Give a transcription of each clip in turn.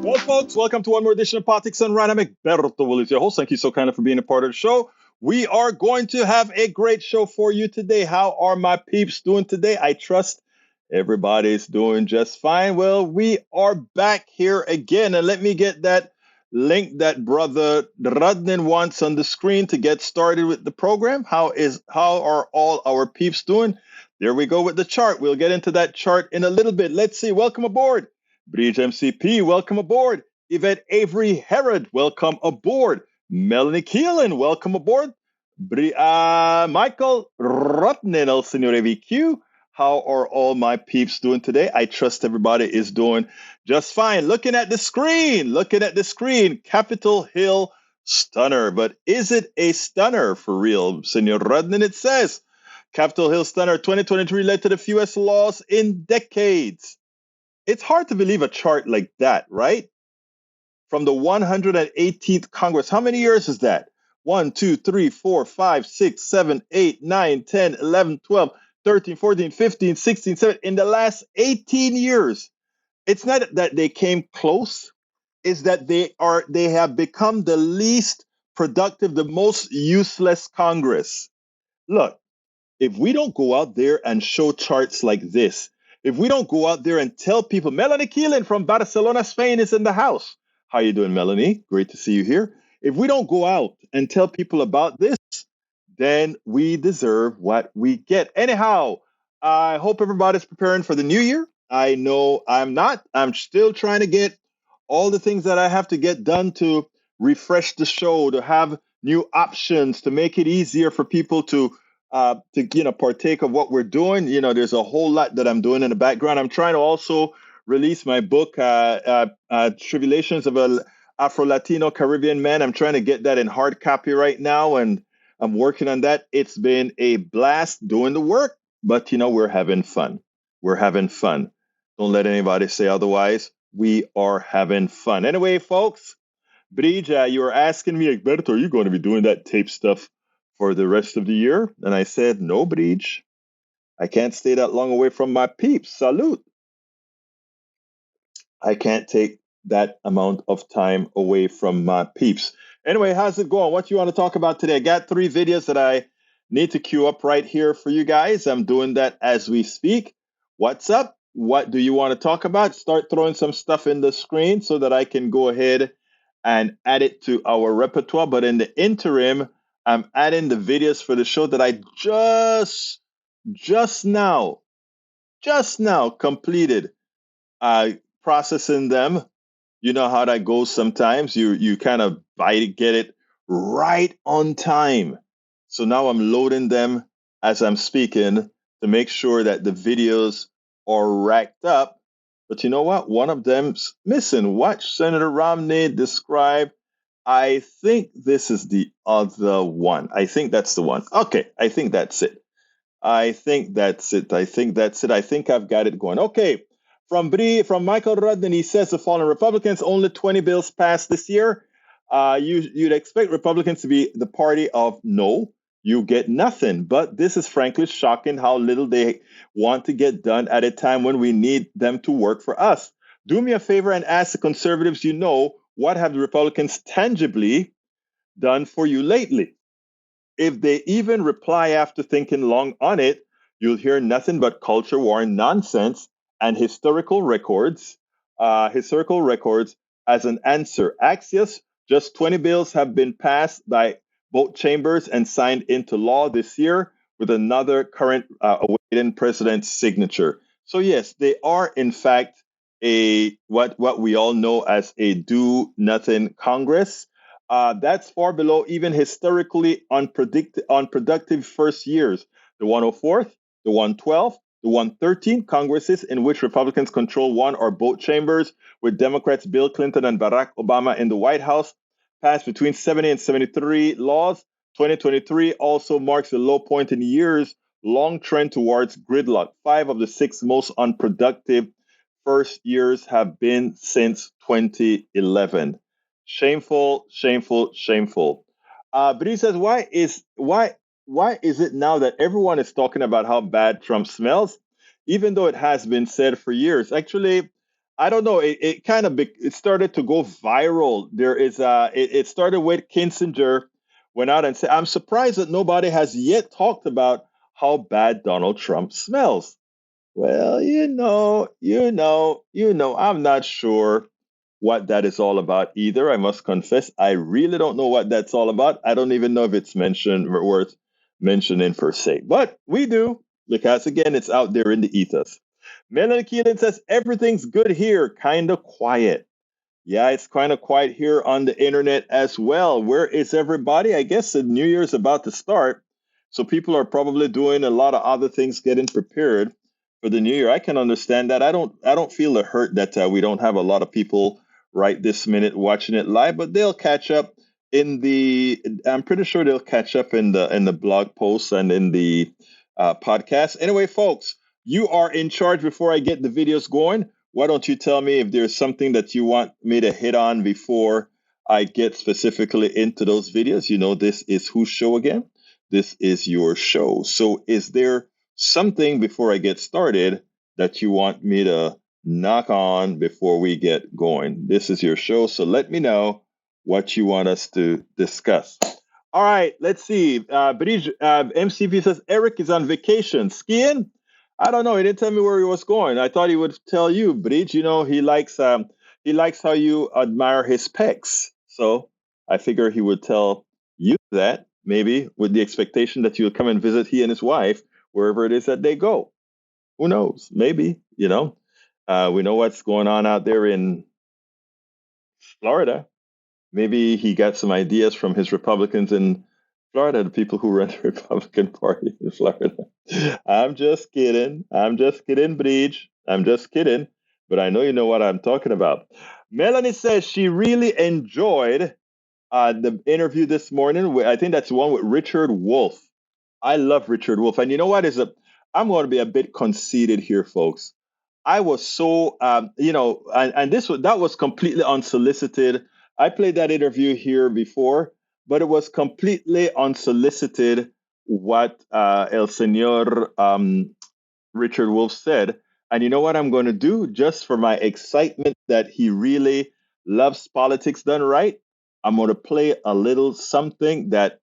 Well, folks, welcome to one more edition of Politics and Random. Berto Willis, your host. Thank you so kindly for being a part of the show. We are going to have a great show for you today. How are my peeps doing today? I trust everybody's doing just fine. Well, we are back here again, and let me get that link that Brother Radnin wants on the screen to get started with the program. How are all our peeps doing? There we go with the chart. We'll get into that chart in a little bit. Let's see. Welcome aboard. Bridge MCP, welcome aboard. Yvette Avery Herod, welcome aboard. Melanie Keelan, welcome aboard. Michael Rotnin, El Senor VQ. How are all my peeps doing today? I trust everybody is doing just fine. Looking at the screen, Capitol Hill stunner. But is it a stunner for real? Senor Rotnin, it says, Capitol Hill stunner 2023 led to the fewest laws in decades. It's hard to believe a chart like that, right? From the 118th Congress. How many years is that? 1, 2, 3, 4, 5, 6, 7, 8, 9, 10, 11, 12, 13, 14, 15, 16, 17. In the last 18 years, it's not that they came close. It's that they have become the least productive, the most useless Congress. Look, if we don't go out there and show charts like this, if we don't go out there and tell people, Melanie Keelan from Barcelona, Spain is in the house. How you doing, Melanie? Great to see you here. If we don't go out and tell people about this, then we deserve what we get. Anyhow, I hope everybody's preparing for the new year. I know I'm not. I'm still trying to get all the things that I have to get done to refresh the show, to have new options, to make it easier for people to partake of what we're doing. There's a whole lot that I'm doing in the background. I'm trying to also release my book, Tribulations of an Afro-Latino Caribbean Man. I'm trying to get that in hard copy right now, and I'm working on that. It's been a blast doing the work, but we're having fun. We're having fun. Don't let anybody say otherwise. We are having fun. Anyway, folks, Bridge, you were asking me, Egberto, are you going to be doing that tape stuff for the rest of the year? And I said, no, Bridge. I can't stay that long away from my peeps. Salute. I can't take that amount of time away from my peeps. Anyway, how's it going? What you want to talk about today? I got 3 videos that I need to queue up right here for you guys. I'm doing that as we speak. What's up? What do you want to talk about? Start throwing some stuff in the screen so that I can go ahead and add it to our repertoire. But in the interim, I'm adding the videos for the show that I just now completed. Processing them. You know how that goes sometimes. You kind of get it right on time. So now I'm loading them as I'm speaking to make sure that the videos are racked up. But you know what? One of them's missing. Watch Senator Romney describe. I think this is the other one. I think that's the one. Okay, I think that's it. I think I've got it going. Okay. From Michael Rudden, he says the following: Republicans, only 20 bills passed this year. You'd expect Republicans to be the party of no, you get nothing. But this is frankly shocking how little they want to get done at a time when we need them to work for us. Do me a favor and ask the conservatives what have the Republicans tangibly done for you lately? If they even reply after thinking long on it, you'll hear nothing but culture war nonsense and historical records as an answer. Axios, just 20 bills have been passed by both chambers and signed into law this year, with another current awaiting president's signature. So yes, they are in fact what we all know as a do-nothing Congress. That's far below even historically unproductive first years. The 104th, the 112th, the 113 Congresses in which Republicans control one or both chambers, with Democrats Bill Clinton and Barack Obama in the White House, passed between 70 and 73 laws. 2023 also marks a low point in years long trend towards gridlock. 5 of the 6 most unproductive first years have been since 2011. Shameful, shameful, shameful. But he says, why is it now that everyone is talking about how bad Trump smells, even though it has been said for years? Actually, I don't know. It kind of it started to go viral. There is it started with Kissinger went out and said, "I'm surprised that nobody has yet talked about how bad Donald Trump smells." Well, I'm not sure what that is all about either. I must confess, I really don't know what that's all about. I don't even know if it's mentioned worth mentioning per se, but we do because again, it's out there in the ethos. Melanie Keelan says everything's good here, kind of quiet. Yeah, it's kind of quiet here on the internet as well. Where is everybody? I guess the New Year's about to start, so people are probably doing a lot of other things, getting prepared for the new year. I can understand that. I don't feel the hurt that we don't have a lot of people right this minute watching it live, but they'll catch up in the. I'm pretty sure they'll catch up in the blog posts and in the podcast. Anyway, folks, you are in charge. Before I get the videos going, why don't you tell me if there's something that you want me to hit on before I get specifically into those videos? You know, this is whose show again? This is your show. So is there something before I get started that you want me to knock on before we get going? This is your show. So let me know what you want us to discuss. All right, let's see. MCP says Eric is on vacation. Skiing? I don't know. He didn't tell me where he was going. I thought he would tell you, Bridge. You know, he likes how you admire his pecs. So I figure he would tell you that, maybe with the expectation that you'll come and visit he and his wife wherever it is that they go. Who knows? Maybe, we know what's going on out there in Florida. Maybe he got some ideas from his Republicans in Florida, the people who run the Republican Party in Florida. I'm just kidding. Bridge. I'm just kidding. But I know you know what I'm talking about. Melanie says she really enjoyed the interview this morning. I think that's the one with Richard Wolff. I love Richard Wolff. And you know what? I'm going to be a bit conceited here, folks. I was so, and that was completely unsolicited. I played that interview here before, but it was completely unsolicited what El Señor Richard Wolff said. And you know what I'm going to do? Just for my excitement that he really loves politics done right, I'm going to play a little something that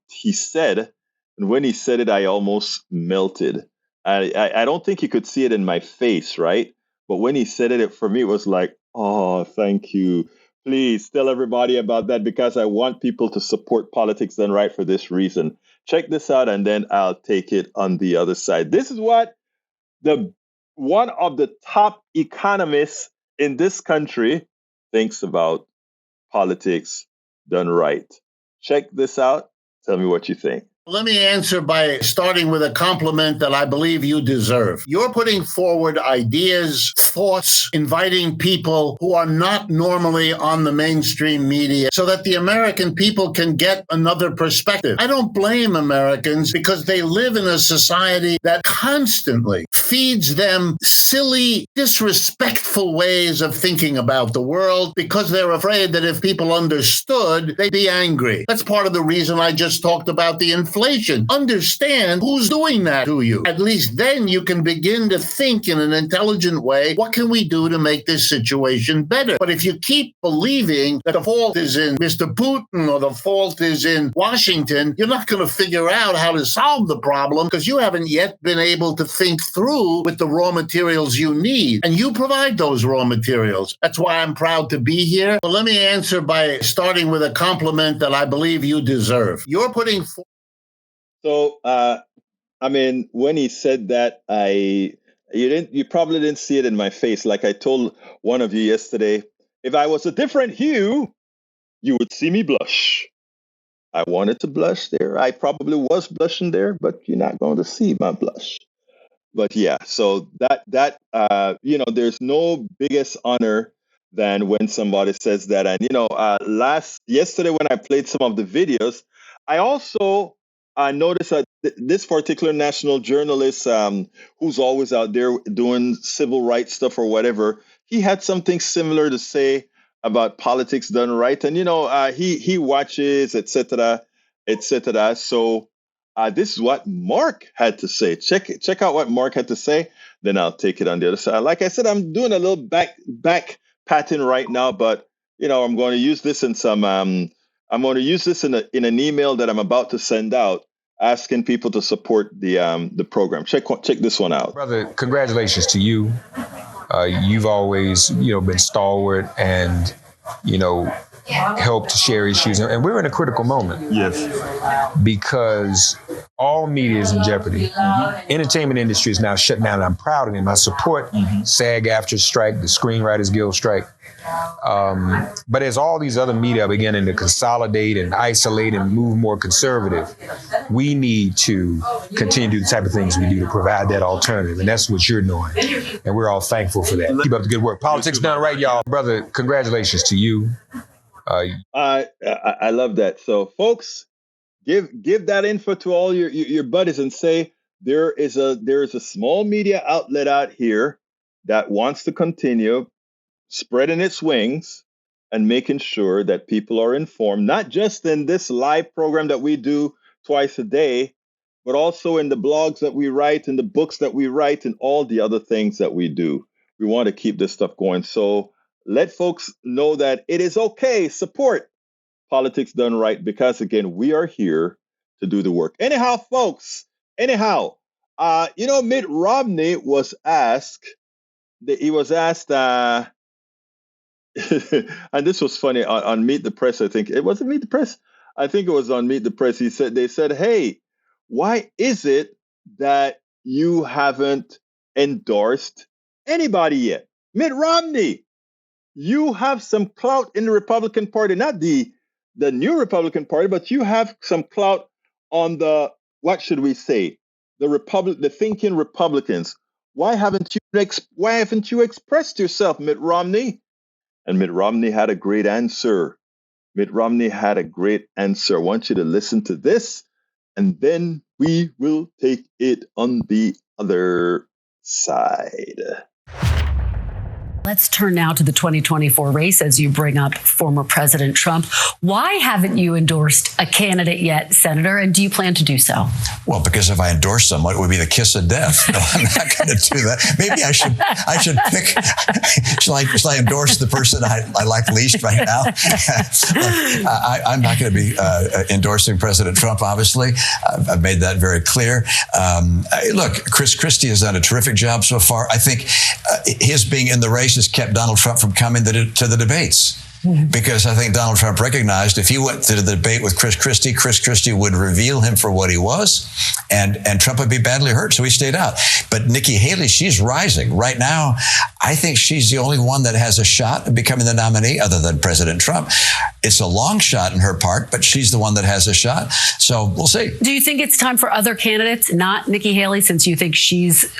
he said. And when he said it, I almost melted. I don't think you could see it in my face, right? But when he said it, for me, it was like, oh, thank you. Please tell everybody about that because I want people to support politics done right for this reason. Check this out, and then I'll take it on the other side. This is what one of the top economists in this country thinks about politics done right. Check this out. Tell me what you think. Let me answer by starting with a compliment that I believe you deserve. You're putting forward ideas, thoughts, inviting people who are not normally on the mainstream media so that the American people can get another perspective. I don't blame Americans because they live in a society that constantly feeds them silly, disrespectful ways of thinking about the world because they're afraid that if people understood, they'd be angry. That's part of the reason I just talked about the inflation. Understand who's doing that to you. At least then you can begin to think in an intelligent way, what can we do to make this situation better? But if you keep believing that the fault is in Mr. Putin or the fault is in Washington, you're not going to figure out how to solve the problem because you haven't yet been able to think through with the raw materials you need. And you provide those raw materials. That's why I'm proud to be here. But let me answer by starting with a compliment that I believe you deserve. You're putting So, when he said that, you probably didn't see it in my face. Like I told one of you yesterday, if I was a different hue, you would see me blush. I wanted to blush there. I probably was blushing there, but you're not going to see my blush. But yeah, so there's no biggest honor than when somebody says that. And yesterday when I played some of the videos, I also noticed that this particular national journalist, who's always out there doing civil rights stuff or whatever, he had something similar to say about politics done right. And he watches, etc., etc. So this is what Mark had to say. Check out what Mark had to say. then I'll take it on the other side. Like I said, I'm doing a little back patting right now, but I'm going to use this in some. I'm going to use this in an email that I'm about to send out, asking people to support the program. Check this one out, brother. Congratulations to you. You've always been stalwart and helped share issues, and we're in a critical moment. Yes, because all media is in jeopardy. Entertainment industry is now shut down, and I'm proud of them. I support SAG-AFTRA strike, the Screenwriters Guild strike. But as all these other media are beginning to consolidate and isolate and move more conservative, we need to continue to do the type of things we do to provide that alternative. And that's what you're doing. And we're all thankful for that. Keep up the good work. Politics done right, y'all. Brother, congratulations to you. I love that. So, folks, give that info to all your buddies and say there is a small media outlet out here that wants to continue spreading its wings and making sure that people are informed, not just in this live program that we do twice a day, but also in the blogs that we write, and the books that we write, and all the other things that we do. We want to keep this stuff going. So let folks know that it is okay. Support Politics Done Right, because again, we are here to do the work. Anyhow, folks, Mitt Romney was asked, and this was funny on Meet the Press. I think it wasn't Meet the Press. I think it was on Meet the Press. They said, hey, why is it that you haven't endorsed anybody yet? Mitt Romney, you have some clout in the Republican Party, not the new Republican Party, but you have some clout on the, what should we say, the thinking Republicans. Why haven't you expressed yourself, Mitt Romney? And Mitt Romney had a great answer. I want you to listen to this, and then we will take it on the other side. Let's turn now to the 2024 race as you bring up former President Trump. Why haven't you endorsed a candidate yet, Senator, and do you plan to do so? Well, because if I endorse someone, it would be the kiss of death. No, I'm not going to do that. Maybe I should pick, should I endorse the person I like least right now? I'm not going to be endorsing President Trump, obviously. I've made that very clear. Look, Chris Christie has done a terrific job so far. I think his being in the race has kept Donald Trump from coming to the debates. Because I think Donald Trump recognized if he went to the debate with Chris Christie would reveal him for what he was, and Trump would be badly hurt, so he stayed out. But Nikki Haley, she's rising. Right now, I think she's the only one that has a shot at becoming the nominee other than President Trump. It's a long shot in her part, but she's the one that has a shot. So we'll see. Do you think it's time for other candidates, not Nikki Haley, since you think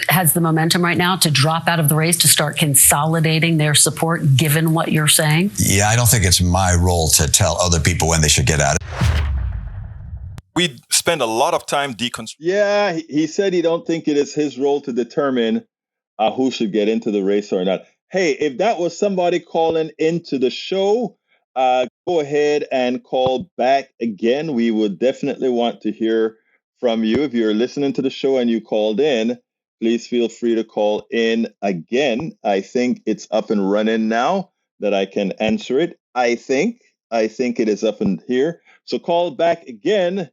has the momentum right now, to drop out of the race, to start consolidating their support, given what you're saying? Yeah, I don't think it's my role to tell other people when they should get out. We spend a lot of time deconstructing. Yeah, he said he don't think it is his role to determine who should get into the race or not. Hey, if that was somebody calling into the show, go ahead and call back again. We would definitely want to hear from you. If you're listening to the show and you called in, please feel free to call in again. I think it's up and running now that I can answer it. I think it is up in here. So call back again,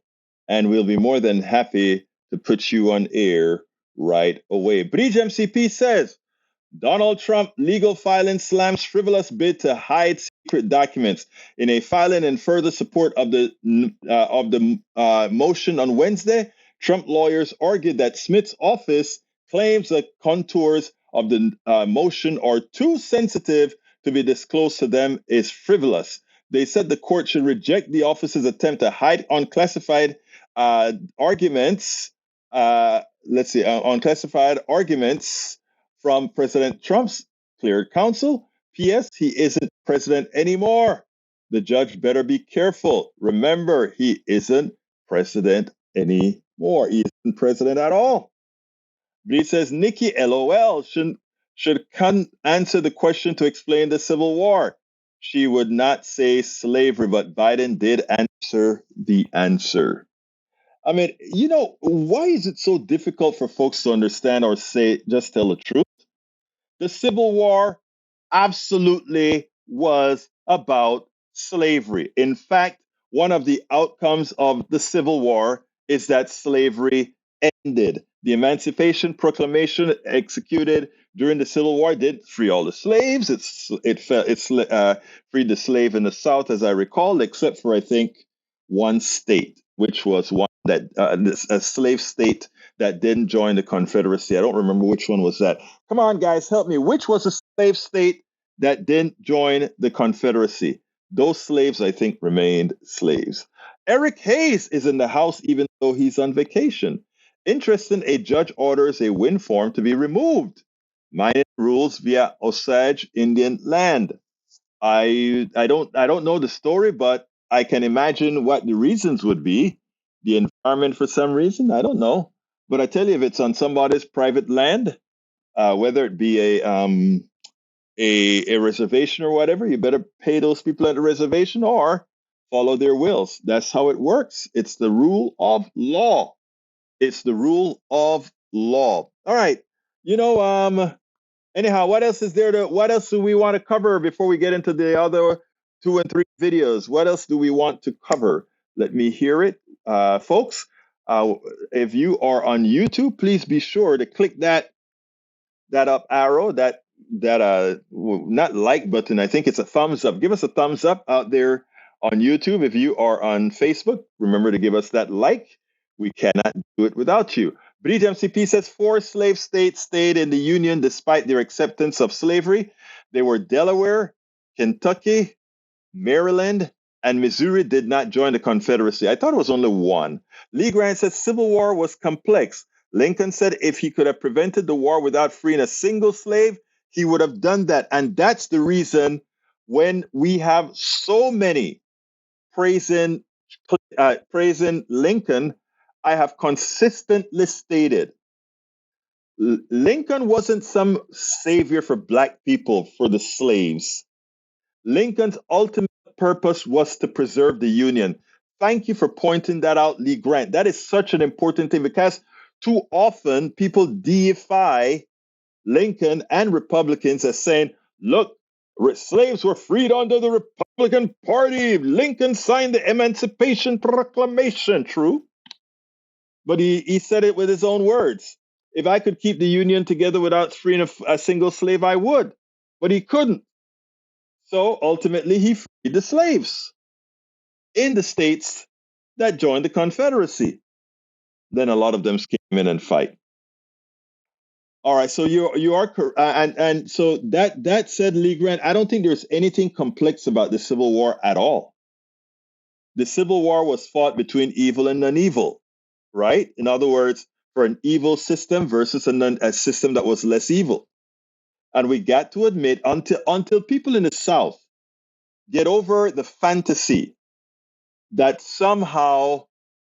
and we'll be more than happy to put you on air right away. Bridge MCP says, Donald Trump legal filing slams frivolous bid to hide secret documents. In a filing in further support of the motion on Wednesday, Trump lawyers argued that Smith's office claims the contours of the motion are too sensitive to be disclosed to them is frivolous. They said the court should reject the office's attempt to hide unclassified arguments. Unclassified arguments from President Trump's cleared counsel. P.S. He isn't president anymore. The judge better be careful. Remember, he isn't president anymore. He isn't president at all. But he says Nikki, LOL, should answer the question to explain the Civil War. She would not say slavery, but Biden did answer the answer. I mean, why is it so difficult for folks to understand or say, just tell the truth? The Civil War absolutely was about slavery. In fact, one of the outcomes of the Civil War is that slavery ended. The Emancipation Proclamation executed during the Civil War did free all the slaves. It freed the slave in the South, as I recall, except for I think one state, which was one that a slave state that didn't join the Confederacy. I don't remember which one was that. Come on, guys, help me. Which was a slave state that didn't join the Confederacy? Those slaves, I think, remained slaves. Eric Hayes is in the house even though he's on vacation. Interesting, a judge orders a wind farm to be removed. Mining rules via Osage Indian land. I don't know the story, but I can imagine what the reasons would be. The environment for some reason, I don't know. But I tell you, if it's on somebody's private land, whether it be a reservation or whatever, you better pay those people at the reservation or follow their wills. That's how it works. It's the rule of law. It's the rule of law. All right. Anyhow, what else is there what else do we want to cover before we get into the other 2 and 3 videos? What else do we want to cover? Let me hear it. Folks, if you are on YouTube, please be sure to click that up arrow, that not like button. I think it's a thumbs up. Give us a thumbs up out there on YouTube. If you are on Facebook, remember to give us that like. We cannot do it without you. Bridge MCP says 4 slave states stayed in the Union despite their acceptance of slavery. They were Delaware, Kentucky, Maryland, and Missouri did not join the Confederacy. I thought it was only 1. Lee Grant says Civil War was complex. Lincoln said if he could have prevented the war without freeing a single slave, he would have done that. And that's the reason when we have so many praising Lincoln, I have consistently stated Lincoln wasn't some savior for black people, for the slaves. Lincoln's ultimate purpose was to preserve the Union. Thank you for pointing that out, Lee Grant. That is such an important thing because too often people deify Lincoln and Republicans as saying, look, slaves were freed under the Republican Party. Lincoln signed the Emancipation Proclamation. True. But he said it with his own words. If I could keep the Union together without freeing a single slave, I would. But he couldn't. So ultimately, he freed the slaves in the states that joined the Confederacy. Then a lot of them came in and fight. All right, so you are correct, and so that said, Lee Grant, I don't think there's anything complex about the Civil War at all. The Civil War was fought between evil and non-evil, right? In other words, for an evil system versus a system that was less evil. And we got to admit, until people in the South get over the fantasy that somehow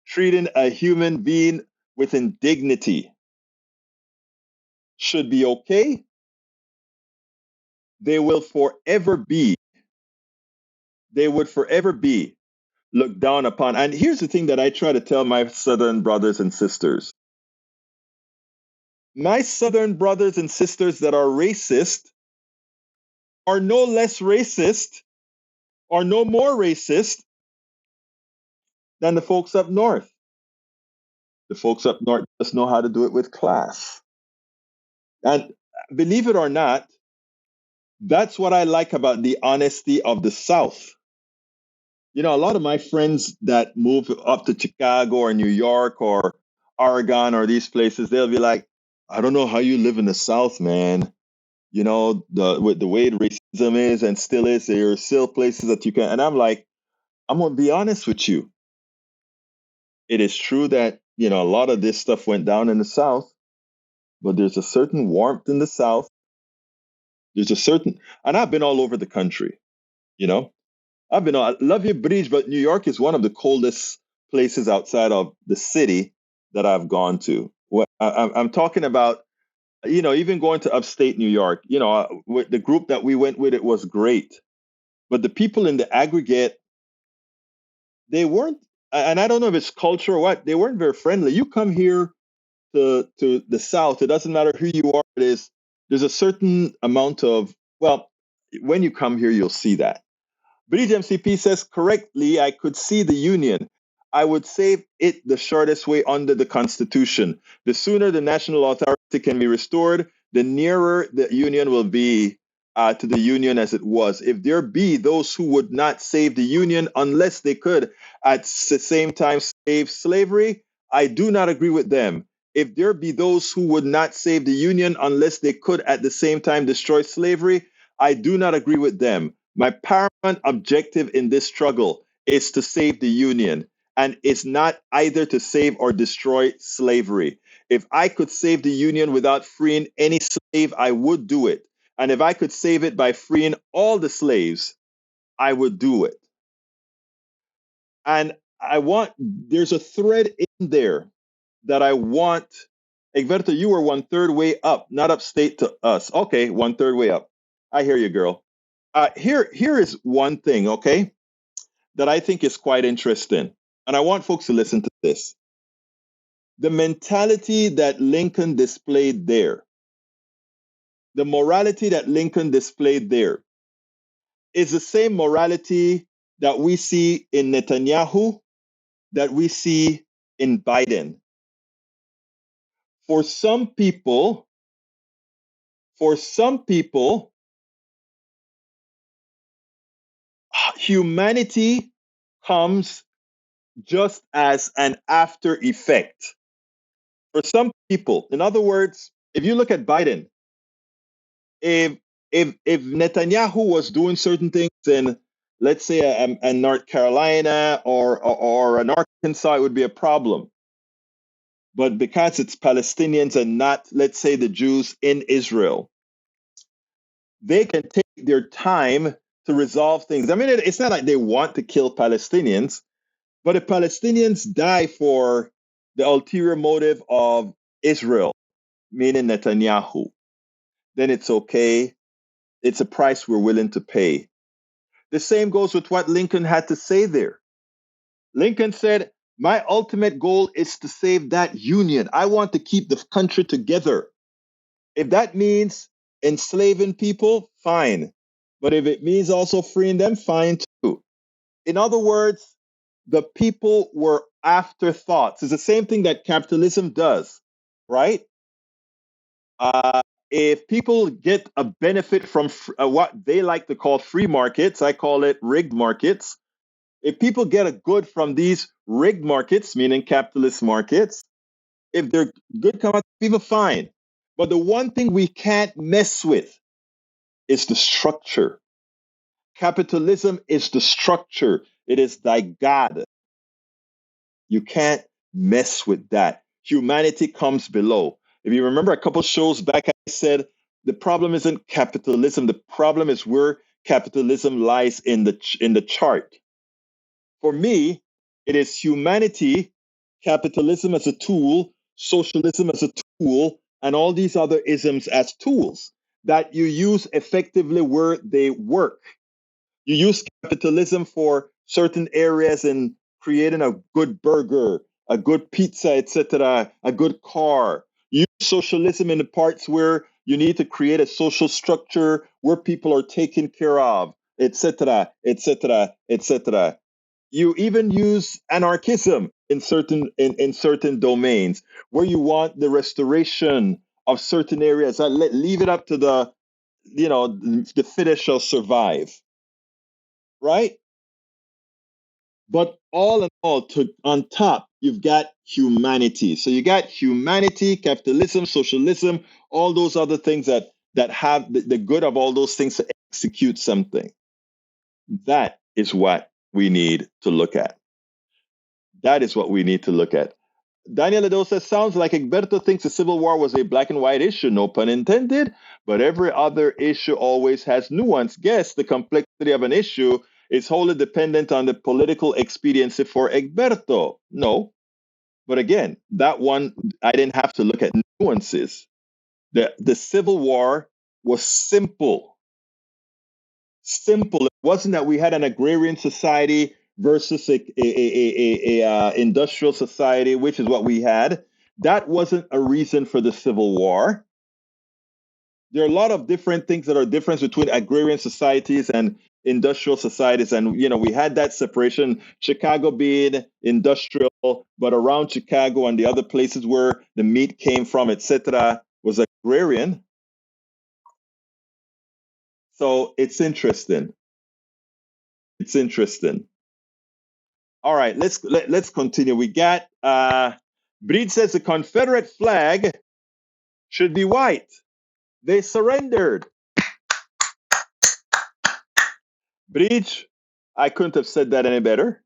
treating a human being with indignity should be okay, they would forever be looked down upon. And here's the thing that I try to tell my Southern brothers and sisters. My Southern brothers and sisters that are racist are no less racist or no more racist than the folks up north. The folks up north just know how to do it with class. And believe it or not, that's what I like about the honesty of the South. You know, a lot of my friends that move up to Chicago or New York or Oregon or these places, they'll be like, I don't know how you live in the South, man. You know, with the way racism is and still is, there are still places that you can. And I'm like, I'm going to be honest with you. It is true that, you know, a lot of this stuff went down in the South, but there's a certain warmth in the South. And I've been all over the country, you know. I love you, Bridge, but New York is one of the coldest places outside of the city that I've gone to. I'm talking about, you know, even going to upstate New York, you know, with the group that we went with, it was great. But the people in the aggregate, they weren't and I don't know if it's culture or what, they weren't very friendly. You come here to the South, it doesn't matter who you are, there's a certain amount of, well, when you come here, you'll see that. British MCP says correctly, I could see the union. I would save it the shortest way under the Constitution. The sooner the national authority can be restored, the nearer the union will be to the union as it was. If there be those who would not save the union unless they could at the same time save slavery, I do not agree with them. If there be those who would not save the union unless they could at the same time destroy slavery, I do not agree with them. My paramount objective in this struggle is to save the union, and it's not either to save or destroy slavery. If I could save the union without freeing any slave, I would do it. And if I could save it by freeing all the slaves, I would do it. And there's a thread in there that I want. Egberto, you were 1/3 way up, not upstate to us. Okay, 1/3 way up. I hear you, girl. Here is one thing, okay, that I think is quite interesting. And I want folks to listen to this. The mentality that Lincoln displayed there, the morality that Lincoln displayed there, is the same morality that we see in Netanyahu, that we see in Biden. For some people, humanity comes just as an after effect. For some people, in other words, if you look at Biden, if Netanyahu was doing certain things in, let's say, a North Carolina or an Arkansas, it would be a problem. But because it's Palestinians and not, let's say, the Jews in Israel, they can take their time to resolve things. I mean, it's not like they want to kill Palestinians, but if Palestinians die for the ulterior motive of Israel, meaning Netanyahu, then it's okay. It's a price we're willing to pay. The same goes with what Lincoln had to say there. Lincoln said, my ultimate goal is to save that union. I want to keep the country together. If that means enslaving people, fine. But if it means also freeing them, fine too. In other words, the people were afterthoughts. It's the same thing that capitalism does, right? If people get a benefit from what they like to call free markets, I call it rigged markets. If people get a good from these rigged markets, meaning capitalist markets, if they're good come out, people fine. But the one thing we can't mess with is the structure. Capitalism is the structure. It is thy God. You can't mess with that. Humanity comes below. If you remember a couple shows back, I said the problem isn't capitalism. The problem is where capitalism lies in the chart. For me, it is humanity, capitalism as a tool, socialism as a tool, and all these other isms as tools that you use effectively where they work. You use capitalism for certain areas in creating a good burger, a good pizza, etc., a good car. You use socialism in the parts where you need to create a social structure where people are taken care of, etc., etc., etc. You even use anarchism in certain domains where you want the restoration of certain areas. Leave it up to the fittest shall survive, right? But all in all, on top, you've got humanity. So you got humanity, capitalism, socialism, all those other things that have the good of all those things to execute something. That is what we need to look at. That is what we need to look at. Daniel Edo says, sounds like Egberto thinks the Civil War was a black and white issue, no pun intended, but every other issue always has nuance. Guess the complexity of an issue is wholly dependent on the political expediency for Egberto. No. But again, that one, I didn't have to look at nuances. The Civil War was simple. Simple. It wasn't that we had an agrarian society versus a industrial society, which is what we had. That wasn't a reason for the Civil War. There are a lot of different things that are different between agrarian societies and industrial societies. And, we had that separation, Chicago being industrial, but around Chicago and the other places where the meat came from, etc., was agrarian. So it's interesting. It's interesting. All right, let's continue. We got Breed says the Confederate flag should be white. They surrendered. Breach, I couldn't have said that any better.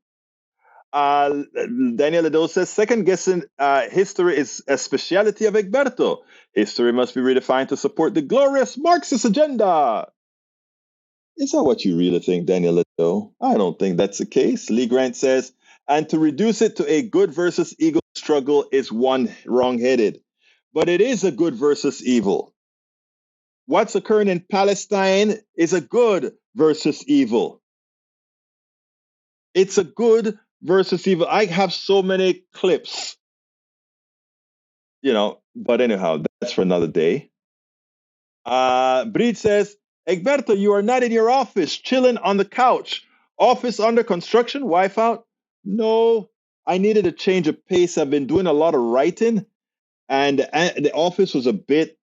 Daniel Edo says, second guessing history is a speciality of Egberto. History must be redefined to support the glorious Marxist agenda. Is that what you really think, Daniel Edo? I don't think that's the case. Lee Grant says, and to reduce it to a good versus evil struggle is one wrong-headed. But it is a good versus evil. What's occurring in Palestine is a good versus evil. It's a good versus evil. I have so many clips, but anyhow, that's for another day. Breed says, Egberto, you are not in your office, chilling on the couch. Office under construction, wife out? No, I needed a change of pace. I've been doing a lot of writing, and the office was a bit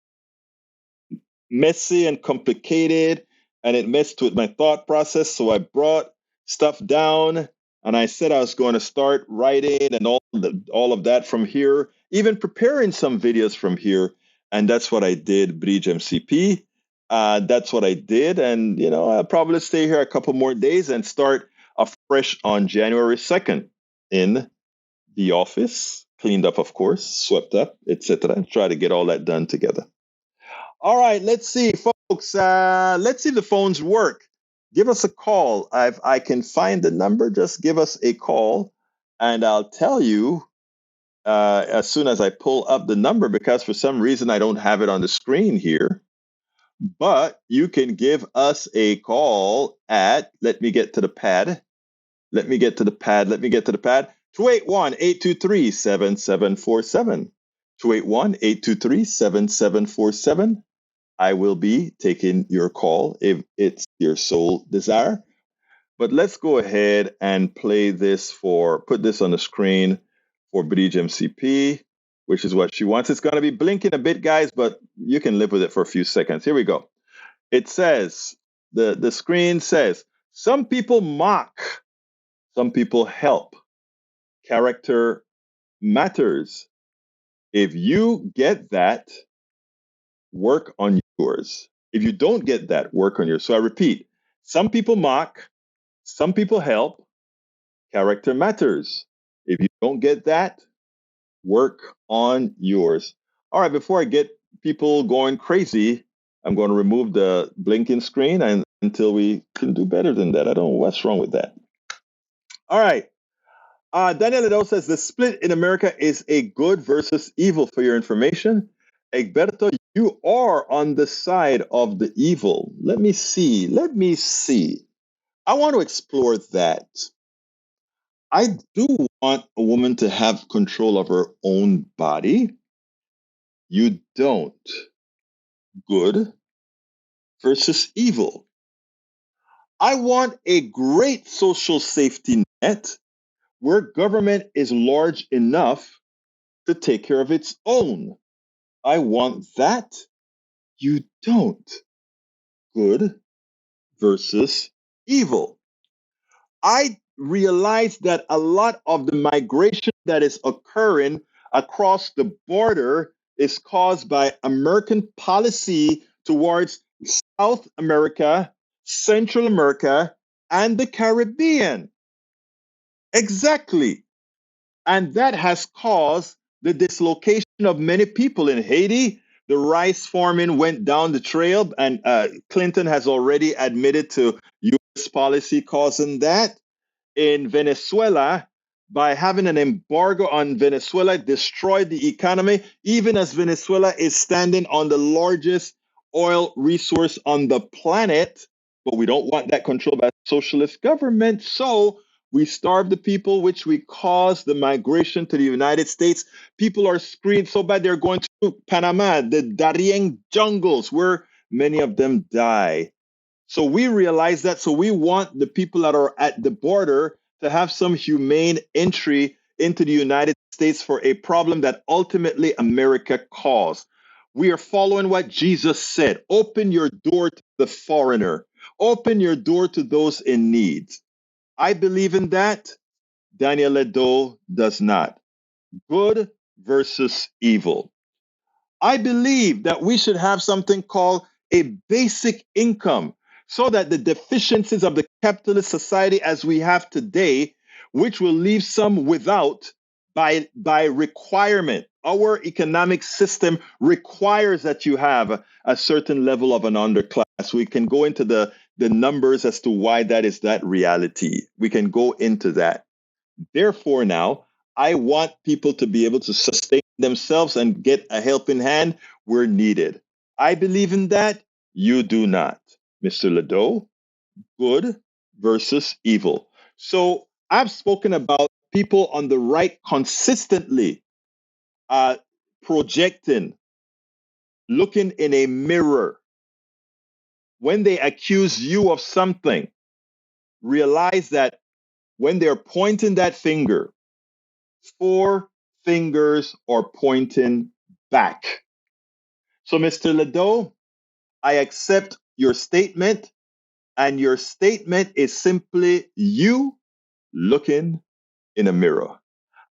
messy and complicated, and it messed with my thought process. So I brought stuff down, and I said I was going to start writing and all of that from here, even preparing some videos from here. And that's what I did, Bridge MCP. That's what I did. And, I'll probably stay here a couple more days and start afresh on January 2nd in the office, cleaned up, of course, swept up, etc. And try to get all that done together. All right, let's see, folks. Let's see if the phones work. Give us a call. I can find the number. Just give us a call, and I'll tell you as soon as I pull up the number, because for some reason I don't have it on the screen here. But you can give us a call at, let me get to the pad. 281-823-7747. 281-823-7747. I will be taking your call if it's your sole desire. But let's go ahead and play this put this on the screen for Bridge MCP, which is what she wants. It's going to be blinking a bit, guys, but you can live with it for a few seconds. Here we go. It says, the screen says, some people mock, some people help. Character matters. If you get that, work on yours. If you don't get that, work on yours. So I repeat, some people mock, some people help. Character matters. If you don't get that, work on yours. All right, before I get people going crazy, I'm going to remove the blinking screen until we can do better than that. I don't know what's wrong with that. All right. Daniel Edo says the split in America is a good versus evil. For your information, Egberto, you are on the side of the evil. Let me see. I want to explore that. I do want a woman to have control of her own body. You don't. Good versus evil. I want a great social safety net where government is large enough to take care of its own. I want that. You don't. Good versus evil. I realize that a lot of the migration that is occurring across the border is caused by American policy towards South America, Central America, and the Caribbean. Exactly. And that has caused the dislocation of many people in Haiti. The rice farming went down the trail, and Clinton has already admitted to U.S. policy causing that. In Venezuela, by having an embargo on Venezuela, destroyed the economy, even as Venezuela is standing on the largest oil resource on the planet. But we don't want that controlled by socialist government. So We starve the people, which we cause the migration to the United States. People are screened so bad they're going to Panama, the Darien jungles, where many of them die. So we realize that. So we want the people that are at the border to have some humane entry into the United States for a problem that ultimately America caused. We are following what Jesus said. Open your door to the foreigner. Open your door to those in need. I believe in that. Daniel Ledo does not. Good versus evil. I believe that we should have something called a basic income so that the deficiencies of the capitalist society as we have today, which will leave some without by requirement. Our economic system requires that you have a certain level of an underclass. We can go into the numbers as to why that is that reality. We can go into that. Therefore, now, I want people to be able to sustain themselves and get a helping hand where needed. I believe in that. You do not. Mr. Ledo, good versus evil. So I've spoken about people on the right consistently projecting, looking in a mirror. When they accuse you of something, realize that when they're pointing that finger, 4 fingers are pointing back. So, Mr. Ledo, I accept your statement, and your statement is simply you looking in a mirror.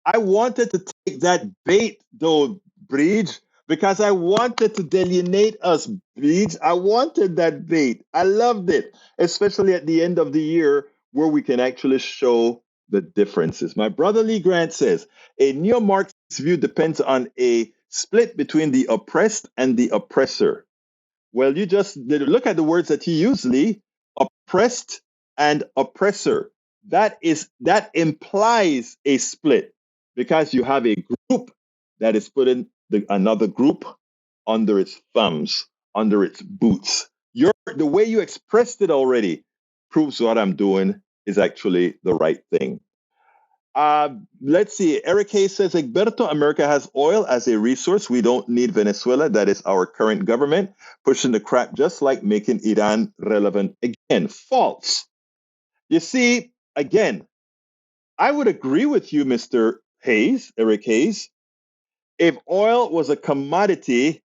I wanted to take that bait, though, Breach, because I wanted to delineate us, Breach. I wanted that bait. I loved it, especially at the end of the year where we can actually show the differences. My brother Lee Grant says a neo-Marxist view depends on a split between the oppressed and the oppressor. Well, you just look at the words that he used, Lee. Oppressed and oppressor. That implies a split because you have a group that is putting another group under its thumbs, under its boots. The way you expressed it already proves what I'm doing is actually the right thing. Let's see. Eric Hayes says, Egberto, America has oil as a resource. We don't need Venezuela. That is our current government pushing the crap, just like making Iran relevant again. False. You see, again, I would agree with you, Mr. Hayes, Eric Hayes, if oil was a commodity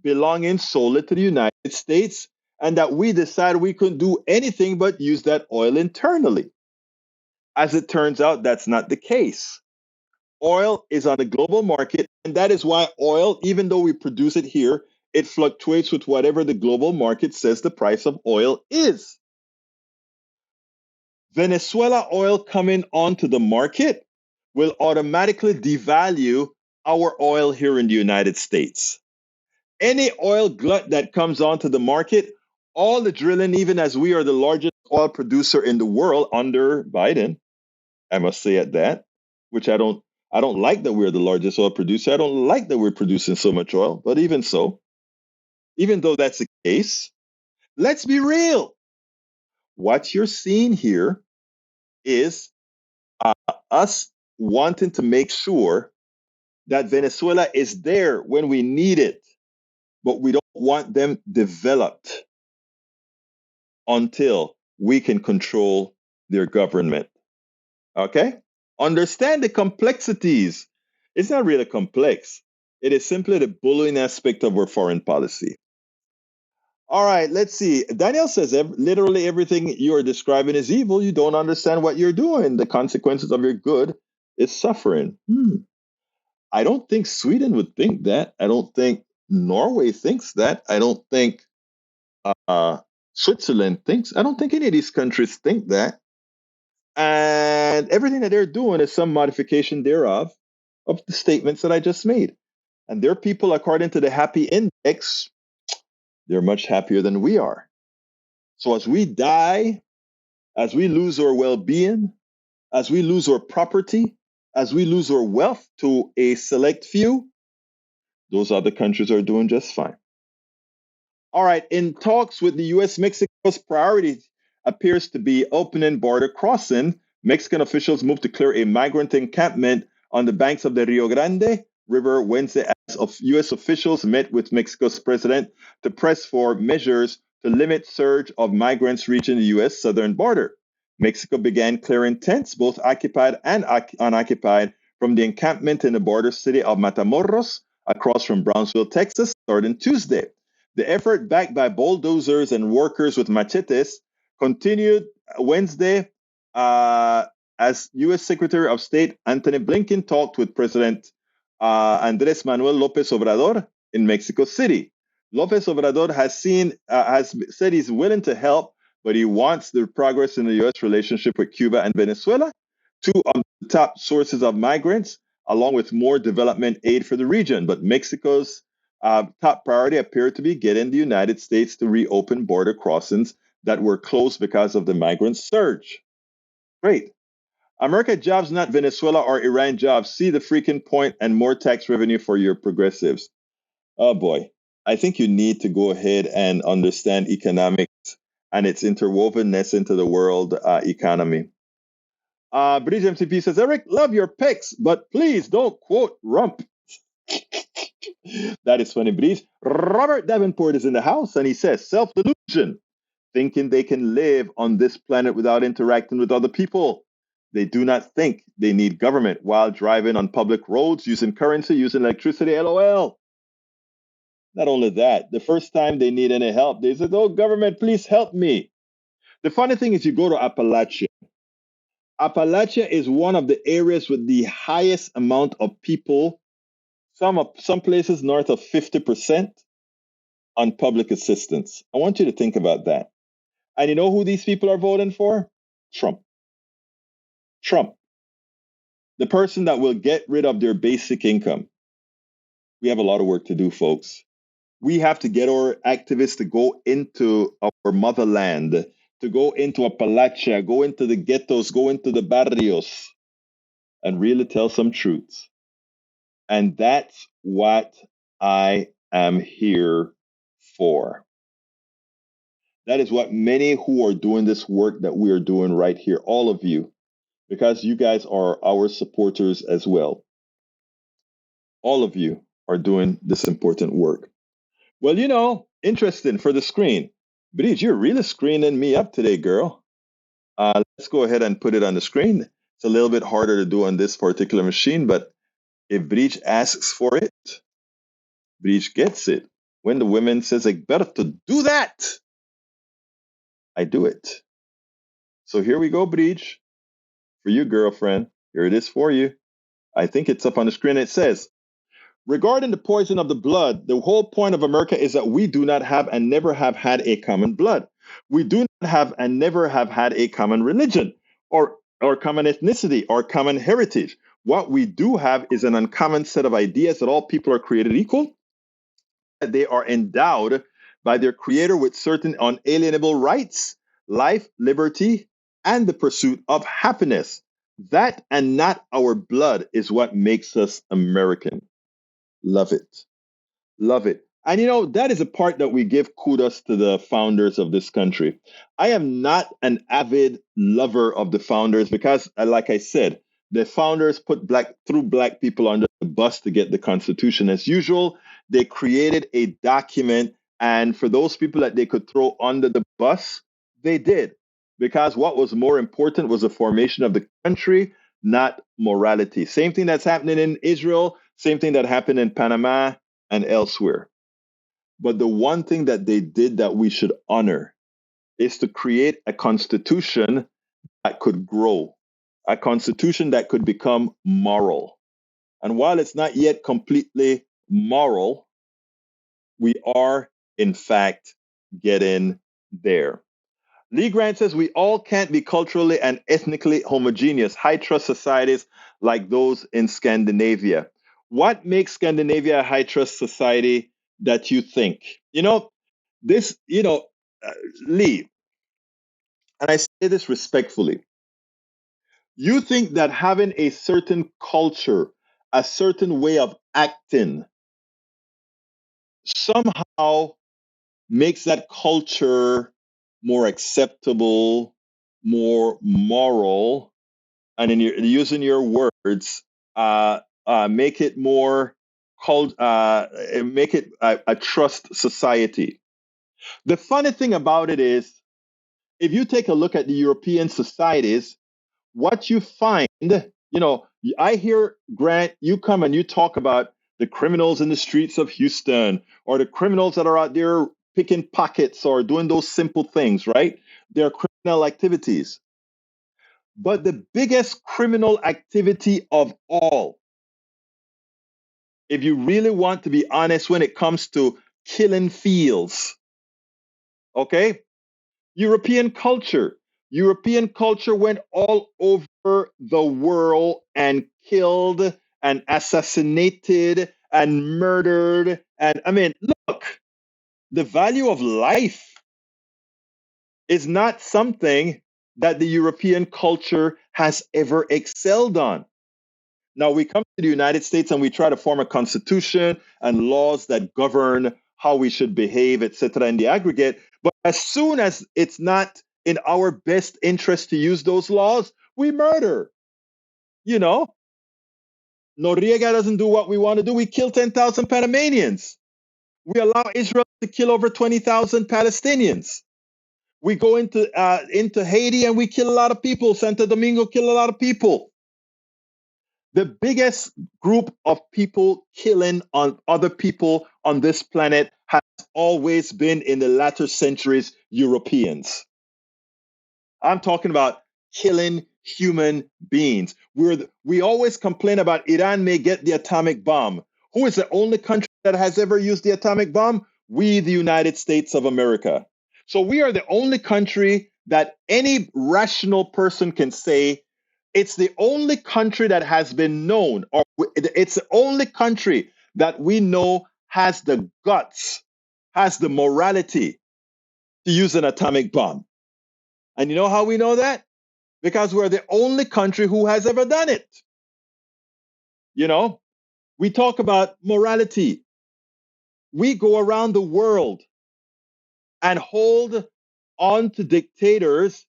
belonging solely to the United States and that we decided we couldn't do anything but use that oil internally. As it turns out, that's not the case. Oil is on a global market, and that is why oil, even though we produce it here, it fluctuates with whatever the global market says the price of oil is. Venezuela oil coming onto the market will automatically devalue our oil here in the United States. Any oil glut that comes onto the market, all the drilling, even as we are the largest oil producer in the world under Biden, I must say at that, which I don't like that we're the largest oil producer. I don't like that we're producing so much oil, but even so, even though that's the case, let's be real. What you're seeing here is us wanting to make sure that Venezuela is there when we need it, but we don't want them developed until we can control their government. Okay? Understand the complexities. It's not really complex. It is simply the bullying aspect of our foreign policy. All right, let's see. Daniel says literally everything you are describing is evil. You don't understand what you're doing. The consequences of your good is suffering. I don't think Sweden would think that. I don't think Norway thinks that. I don't think Switzerland thinks. I don't think any of these countries think that. And everything that they're doing is some modification thereof of the statements that I just made. And their people, according to the happy index, they're much happier than we are. So as we die, as we lose our well-being, as we lose our property, as we lose our wealth to a select few, those other countries are doing just fine. All right, in talks with the U.S., Mexico's priority appears to be opening border crossing Mexican officials moved to clear a migrant encampment on the banks of the Rio Grande River Wednesday as U.S. officials met with Mexico's president to press for measures to limit surge of migrants reaching the U.S. southern border. Mexico began clearing tents, both occupied and unoccupied, from the encampment in the border city of Matamoros, across from Brownsville, Texas, starting Tuesday. The effort, backed by bulldozers and workers with machetes, continued Wednesday as U.S. Secretary of State Antony Blinken talked with President Andrés Manuel López Obrador in Mexico City. López Obrador has said he's willing to help, but he wants the progress in the U.S. relationship with Cuba and Venezuela, two of the top sources of migrants, along with more development aid for the region. But Mexico's top priority appeared to be getting the United States to reopen border crossings that were closed because of the migrant surge. Great. America jobs, not Venezuela or Iran jobs. See the freaking point, and more tax revenue for your progressives. Oh boy. I think you need to go ahead and understand economics and its interwovenness into the world economy. Bridge MCP says, Eric, love your picks, but please don't quote Rump. That is funny, Bridge. Robert Davenport is in the house, and he says, self-delusion, thinking they can live on this planet without interacting with other people. They do not think they need government while driving on public roads, using currency, using electricity, LOL. Not only that, the first time they need any help, they said, oh, government, please help me. The funny thing is you go to Appalachia. Appalachia is one of the areas with the highest amount of people, some places north of 50% on public assistance. I want you to think about that. And you know who these people are voting for? Trump. Trump. The person that will get rid of their basic income. We have a lot of work to do, folks. We have to get our activists to go into our motherland, to go into Appalachia, go into the ghettos, go into the barrios, and really tell some truths. And that's what I am here for. That is what many who are doing this work that we are doing right here, all of you, because you guys are our supporters as well. All of you are doing this important work. Well, you know, interesting for the screen. Bridge, you're really screening me up today, girl. Let's go ahead and put it on the screen. It's a little bit harder to do on this particular machine, but if Bridge asks for it, Bridge gets it. When the women says, Egberto, do that, I do it. So here we go, Bridge. For you, girlfriend. Here it is for you. I think it's up on the screen. It says, regarding the poison of the blood, the whole point of America is that we do not have and never have had a common blood. We do not have and never have had a common religion or common ethnicity or common heritage. What we do have is an uncommon set of ideas that all people are created equal, that they are endowed by their creator with certain unalienable rights, life, liberty, and the pursuit of happiness. That and not our blood is what makes us American. Love it. Love it. And you know, that is a part that we give kudos to the founders of this country. I am not an avid lover of the founders because, like I said, the founders threw black people under the bus to get the Constitution. As usual, they created a document, and for those people that they could throw under the bus, they did. Because what was more important was the formation of the country, not morality. Same thing that's happening in Israel, same thing that happened in Panama and elsewhere. But the one thing that they did that we should honor is to create a constitution that could grow, a constitution that could become moral. And while it's not yet completely moral, we are, in fact, getting there. Lee Grant says we all can't be culturally and ethnically homogeneous, high trust societies like those in Scandinavia. What makes Scandinavia a high trust society that you think? Lee, and I say this respectfully, you think that having a certain culture, a certain way of acting, somehow makes that culture more acceptable, more moral and in using your words, make it more make it a trust society. The funny thing about it is, if you take a look at the European societies, what you find, I hear, Grant, you come and you talk about the criminals in the streets of Houston, or the criminals that are out there picking pockets or doing those simple things, right? They're criminal activities. But the biggest criminal activity of all, if you really want to be honest, when it comes to killing fields, okay? European culture. European culture went all over the world and killed and assassinated and murdered. And I mean, look, the value of life is not something that the European culture has ever excelled on. Now we come to the United States and we try to form a constitution and laws that govern how we should behave, etc., in the aggregate. But as soon as it's not in our best interest to use those laws, we murder. You know, Noriega doesn't do what we want to do. We kill 10,000 Panamanians. We allow Israel to kill over 20,000 Palestinians. We go into Haiti and we kill a lot of people. Santo Domingo kill a lot of people. The biggest group of people killing on other people on this planet has always been, in the latter centuries, Europeans. I'm talking about killing human beings. We always complain about Iran may get the atomic bomb. Who is the only country that has ever used the atomic bomb? We, the United States of America. So we are the only country that any rational person can say, it's the only country that has been known, or it's the only country that we know has the guts, has the morality to use an atomic bomb. And you know how we know that? Because we're the only country who has ever done it. You know, we talk about morality. We go around the world and hold on to dictators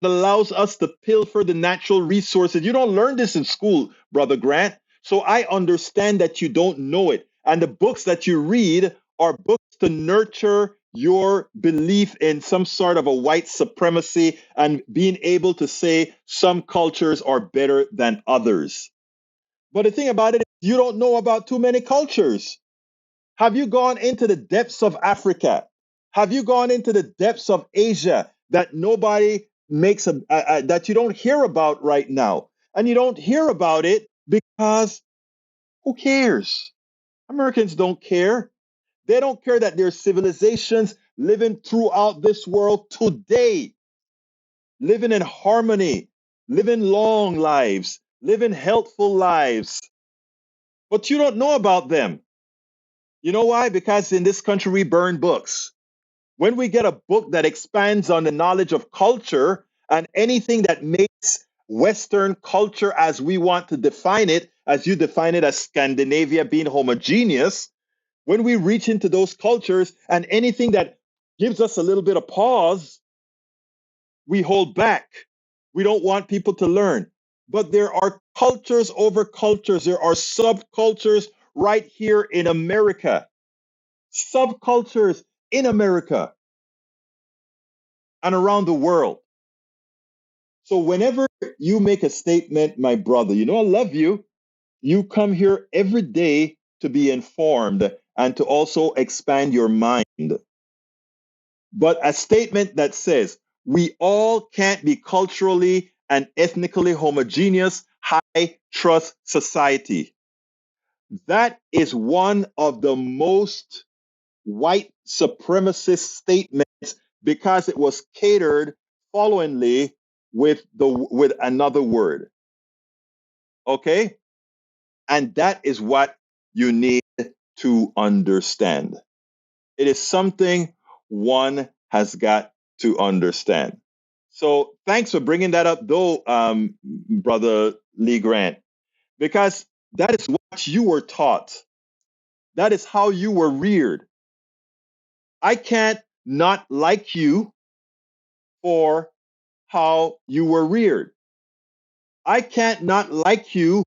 that allows us to pilfer the natural resources. You don't learn this in school, Brother Grant. So I understand that you don't know it. And the books that you read are books to nurture your belief in some sort of a white supremacy and being able to say some cultures are better than others. But the thing about it is, you don't know about too many cultures. Have you gone into the depths of Africa? Have you gone into the depths of Asia that nobody makes that you don't hear about right now? And you don't hear about it because who cares? Americans don't care. They don't care that there's civilizations living throughout this world today, living in harmony, living long lives, living healthful lives. But you don't know about them. You know why? Because in this country, we burn books. When we get a book that expands on the knowledge of culture and anything that makes Western culture as we want to define it, as you define it as Scandinavia being homogeneous, when we reach into those cultures and anything that gives us a little bit of pause, we hold back. We don't want people to learn. But there are cultures over cultures. There are subcultures right here in America. Subcultures in America and around the world. So whenever you make a statement, my brother, you know I love you. You come here every day to be informed and to also expand your mind. But a statement that says we all can't be culturally and ethnically homogeneous, high trust society. That is one of the most white supremacist statements because it was catered followingly with another word. Okay? And that is what you need to understand. It is something one has got to understand. So thanks for bringing that up, though, Brother Lee Grant, because that is what you were taught. That is how you were reared. I can't not like you for how you were reared. I can't not like you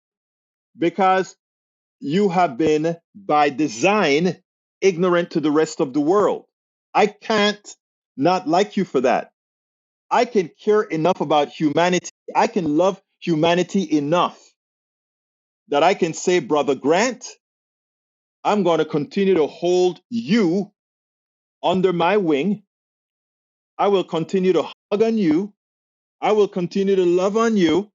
because you have been, by design, ignorant to the rest of the world. I can't not like you for that. I can care enough about humanity. I can love humanity enough that I can say, Brother Grant, I'm going to continue to hold you under my wing. I will continue to hug on you. I will continue to love on you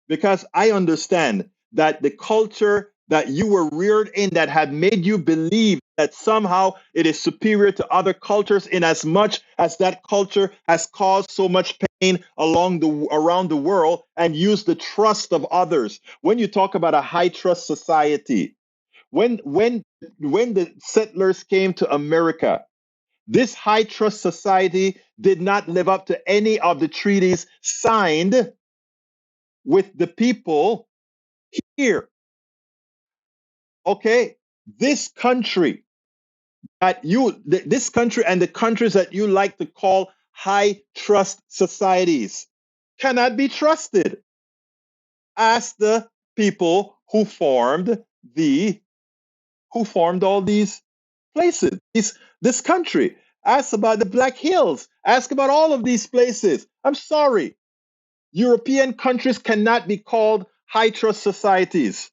because I understand that the culture that you were reared in that had made you believe that somehow it is superior to other cultures, in as much as that culture has caused so much pain around the world and used the trust of others. When you talk about a high trust society, when the settlers came to America, this high trust society did not live up to any of the treaties signed with the people here. Okay, this country this country and the countries that you like to call high trust societies cannot be trusted. Ask the people who formed all these places, this country. Ask about the Black Hills. Ask about all of these places. I'm sorry. European countries cannot be called high trust societies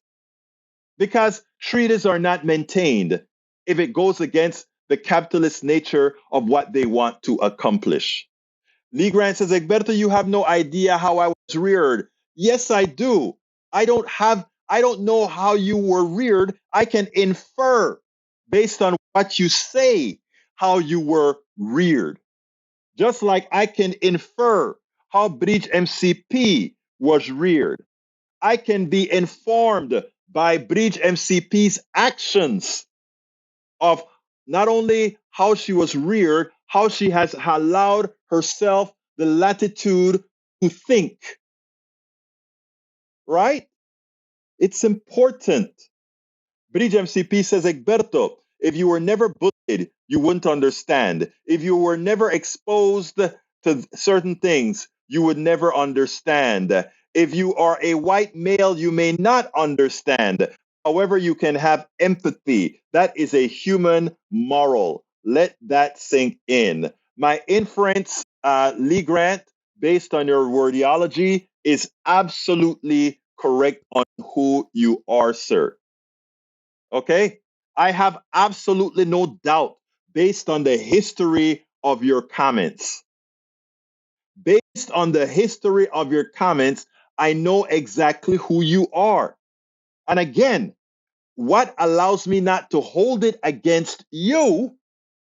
because treaties are not maintained if it goes against the capitalist nature of what they want to accomplish. Lee Grant says, Egberto, you have no idea how I was reared. Yes, I do. I don't know how you were reared. I can infer based on what you say how you were reared. Just like I can infer how Bridge MCP was reared. I can be informed by Bridge MCP's actions of not only how she was reared, how she has allowed herself the latitude to think. Right? It's important. Bridge MCP says, Egberto, if you were never bullied, you wouldn't understand. If you were never exposed to certain things, you would never understand. If you are a white male, you may not understand. However, you can have empathy. That is a human moral. Let that sink in. My inference, Lee Grant, based on your wordiology, is absolutely correct on who you are, sir. Okay? I have absolutely no doubt based on the history of your comments. Based on the history of your comments, I know exactly who you are. And again, what allows me not to hold it against you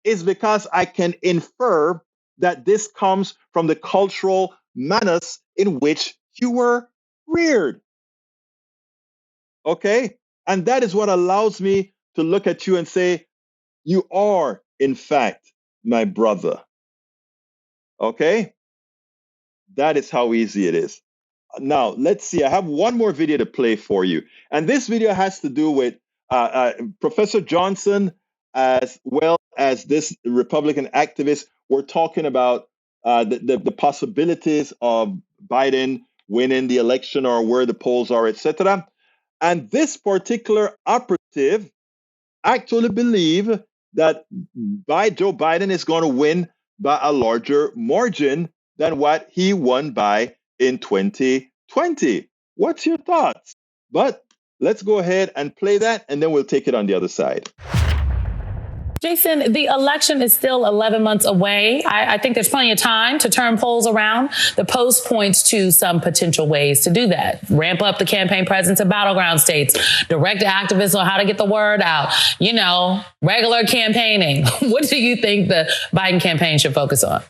is because I can infer that this comes from the cultural manners in which you were reared. Okay? And that is what allows me to look at you and say, you are, in fact, my brother. Okay? That is how easy it is. Now, let's see. I have one more video to play for you. And this video has to do with Professor Johnson as well as this Republican activist. We're talking about the possibilities of Biden winning the election or where the polls are, etc. And this particular operative actually believe that Joe Biden is going to win by a larger margin than what he won by in 2020. What's your thoughts? But let's go ahead and play that, and then we'll take it on the other side. Jason, the election is still 11 months away. I think there's plenty of time to turn polls around. The Post points to some potential ways to do that. Ramp up the campaign presence in battleground states, direct activism on how to get the word out, regular campaigning. What do you think the Biden campaign should focus on?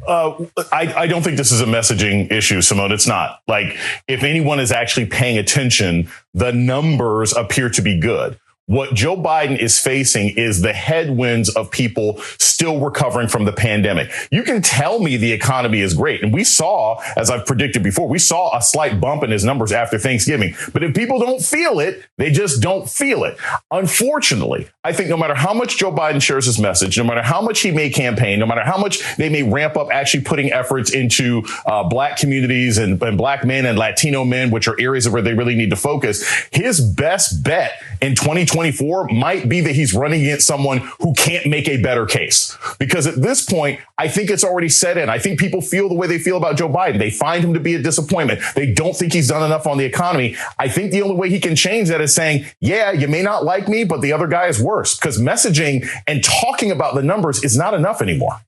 I don't think this is a messaging issue, Simone. It's not. Like, if anyone is actually paying attention, the numbers appear to be good. What Joe Biden is facing is the headwinds of people still recovering from the pandemic. You can tell me the economy is great. And we saw, as I've predicted before, we saw a slight bump in his numbers after Thanksgiving. But if people don't feel it, they just don't feel it. Unfortunately, I think no matter how much Joe Biden shares his message, no matter how much he may campaign, no matter how much they may ramp up actually putting efforts into black communities and black men and Latino men, which are areas where they really need to focus, his best bet in 2024 might be that he's running against someone who can't make a better case. Because at this point, I think it's already set in. I think people feel the way they feel about Joe Biden. They find him to be a disappointment. They don't think he's done enough on the economy. I think the only way he can change that is saying, yeah, you may not like me, but the other guy is worse. Because messaging and talking about the numbers is not enough anymore.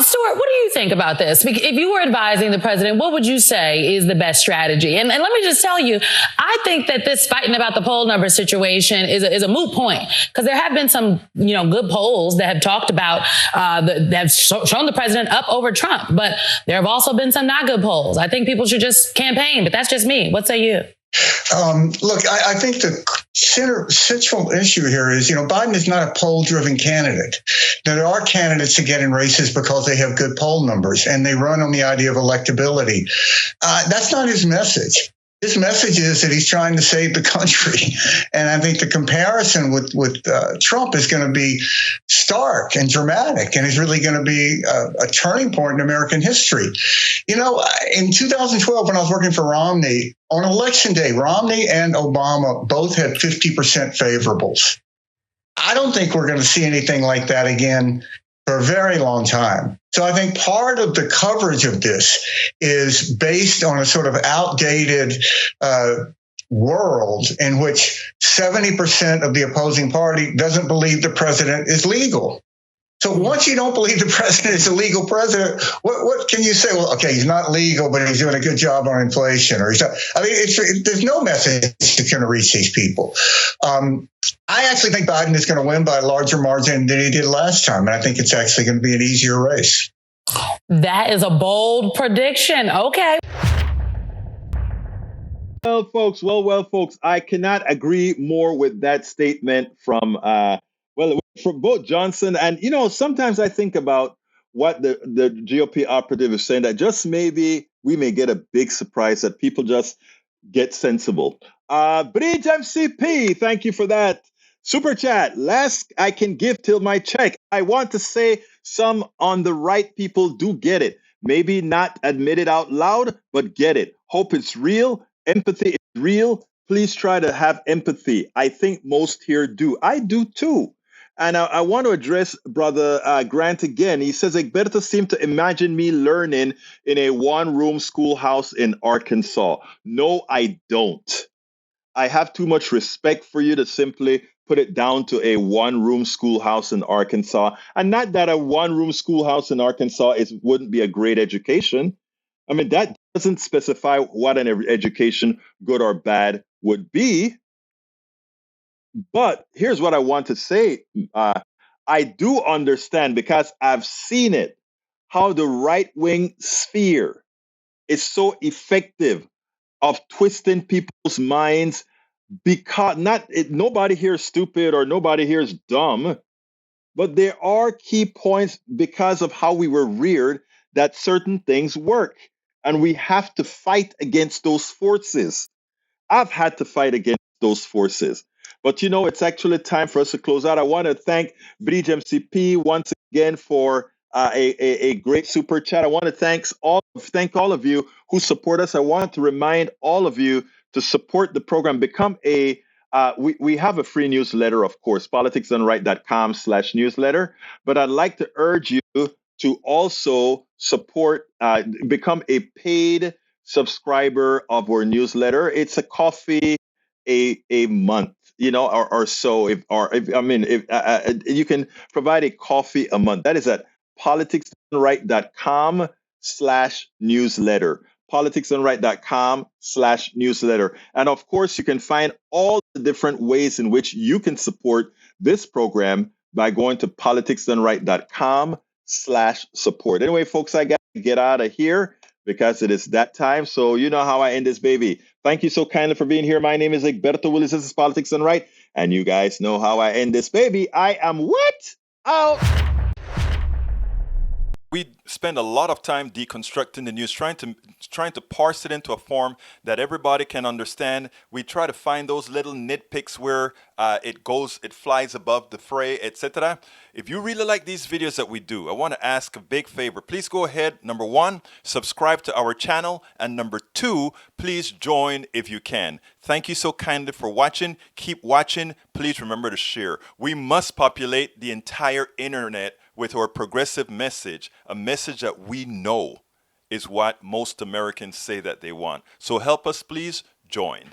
Stuart, what do you think about this? If you were advising the president, what would you say is the best strategy? And let me just tell you, I think that this fighting about the poll number situation is a moot point, because there have been some, good polls that have talked about that have shown the president up over Trump. But there have also been some not good polls. I think people should just campaign. But that's just me. What say you? Look, I think the central issue here is, Biden is not a poll-driven candidate. Now, there are candidates that get in races because they have good poll numbers and they run on the idea of electability. That's not his message. His message is that he's trying to save the country. And I think the comparison with Trump is going to be stark and dramatic, and is really going to be a turning point in American history. In 2012, when I was working for Romney, on election day, Romney and Obama both had 50% favorables. I don't think we're going to see anything like that again for a very long time. So I think part of the coverage of this is based on a sort of outdated world in which 70% of the opposing party doesn't believe the president is legal. So once you don't believe the president is a legal president, what can you say? Well, okay, he's not legal, but he's doing a good job on inflation. There's no message that's going to reach these people. I actually think Biden is going to win by a larger margin than he did last time. And I think it's actually going to be an easier race. That is a bold prediction. Okay. Well, folks, I cannot agree more with that statement from both Johnson and, sometimes I think about what the GOP operative is saying, that just maybe we may get a big surprise, that people just get sensible. Bridge MCP, thank you for that super chat. Last I can give till my check. I want to say some on the right people do get it. Maybe not admit it out loud, but get it. Hope it's real. Empathy is real. Please try to have empathy. I think most here do. I do too. And I want to address Brother Grant again. He says, Egberto seemed to imagine me learning in a one-room schoolhouse in Arkansas. No, I don't. I have too much respect for you to simply put it down to a one-room schoolhouse in Arkansas. And not that a one-room schoolhouse in Arkansas wouldn't be a great education. I mean, that doesn't specify what an education, good or bad, would be. But here's what I want to say. I do understand, because I've seen it, how the right-wing sphere is so effective of twisting people's minds, because nobody here is stupid or nobody here is dumb, but there are key points because of how we were reared that certain things work. And we have to fight against those forces. I've had to fight against those forces. But, it's actually time for us to close out. I want to thank Bridge MCP once again for a great super chat. I want to thank all of you who support us. I want to remind all of you to support the program. Become we have a free newsletter, of course, politicsdoneright.com/newsletter. But I'd like to urge you to also support, become a paid subscriber of our newsletter. It's a coffee a month, or so. If you can provide a coffee a month. That is at politicsdoneright.com/newsletter. politicsdoneright.com/newsletter. And of course, you can find all the different ways in which you can support this program by going to politicsdoneright.com/support. Anyway, folks, I got to get out of here because it is that time. So you know how I end this, baby. Thank you so kindly for being here. My name is Egberto Willis. This is Politics Done Right. And you guys know how I end this baby. I am what? Out. We spend a lot of time deconstructing the news, trying to parse it into a form that everybody can understand. We try to find those little nitpicks where it flies above the fray, etc. If you really like these videos that we do, I want to ask a big favor. Please go ahead. Number one, subscribe to our channel. And number two, please join if you can. Thank you so kindly for watching. Keep watching. Please remember to share. We must populate the entire internet with our progressive message, a message that we know is what most Americans say that they want. So help us, please join.